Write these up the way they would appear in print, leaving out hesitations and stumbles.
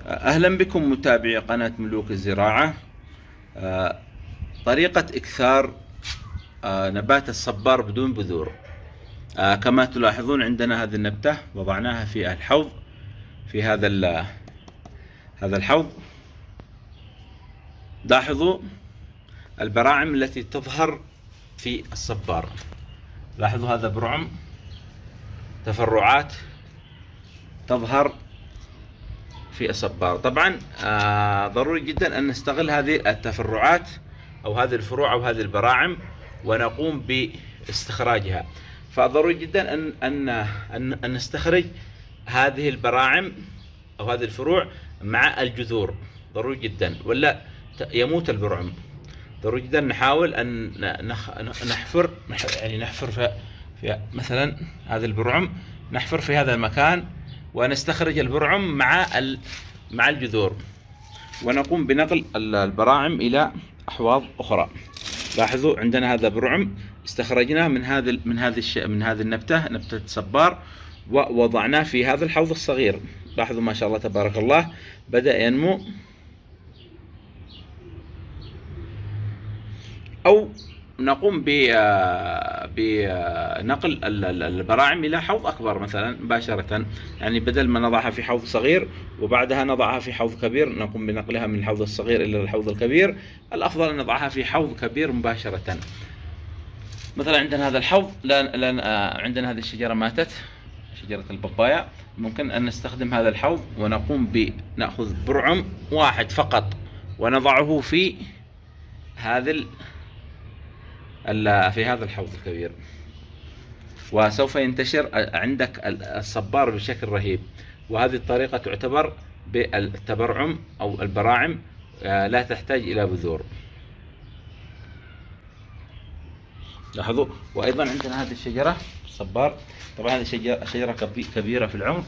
أهلا بكم متابعي قناة ملوك الزراعة. طريقة إكثار نبات الصبار بدون بذور. كما تلاحظون عندنا هذه النبتة وضعناها في الحوض، في هذا الحوض. لاحظوا البراعم التي تظهر في الصبار. لاحظوا هذا برعم، تفرعات تظهر في الصبار. طبعا ضروري جدا أن نستغل هذه التفرعات أو هذه الفروع أو هذه البراعم ونقوم باستخراجها. فضروري جدا أن نستخرج هذه البراعم أو هذه الفروع مع الجذور، ضروري جدا، ولا يموت البرعم. ضروري جدا نحاول أن نحفر في مثلا هذا البرعم، نحفر في هذا المكان ونستخرج البرعم مع الجذور، ونقوم بنقل البراعم إلى أحواض أخرى. لاحظوا عندنا هذا برعم استخرجناه من هذه النبتة، نبتة صبار، ووضعناه في هذا الحوض الصغير. لاحظوا ما شاء الله تبارك الله بدأ ينمو. أو نقوم بنقل البراعم إلى حوض أكبر مثلا مباشرة، يعني بدل ما نضعها في حوض صغير وبعدها نضعها في حوض كبير، نقوم بنقلها من الحوض الصغير إلى الحوض الكبير. الأفضل أن نضعها في حوض كبير مباشرة. مثلا عندنا هذا الحوض، عندنا هذه الشجرة ماتت، شجرة البابايا. ممكن أن نستخدم هذا الحوض ونقوم بنأخذ برعم واحد فقط ونضعه في هذا الحوض الكبير، وسوف ينتشر عندك الصبار بشكل رهيب. وهذه الطريقة تعتبر بالتبرعم أو البراعم، لا تحتاج إلى بذور. لاحظوا. وأيضا عندنا هذه الشجرة الصبار، طبعا هذه شجرة كبيرة في العمر،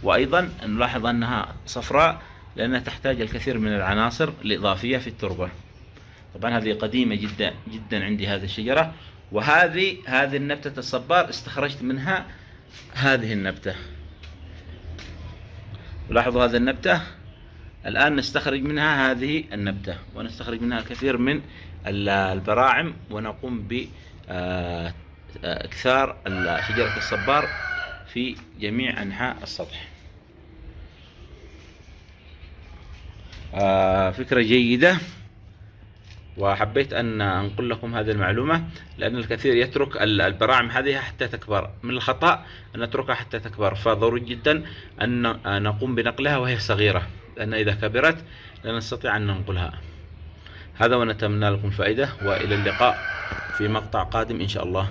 وأيضا نلاحظ أنها صفراء لأنها تحتاج الكثير من العناصر الإضافية في التربة. طبعا هذه قديمة جدا جدا عندي هذه الشجرة، وهذه النبتة الصبار استخرجت منها هذه النبتة. لاحظوا هذه النبتة الآن نستخرج منها هذه النبتة، ونستخرج منها الكثير من البراعم، ونقوم بإكثار شجرة الصبار في جميع أنحاء السطح. فكرة جيدة، وحبيت أن أنقل لكم هذه المعلومة، لأن الكثير يترك البراعم هذه حتى تكبر. من الخطأ أن نتركها حتى تكبر، فضروري جدا أن نقوم بنقلها وهي صغيرة، لأن إذا كبرت لا نستطيع أن ننقلها. هذا، ونتمنى لكم الفائدة، وإلى اللقاء في مقطع قادم إن شاء الله.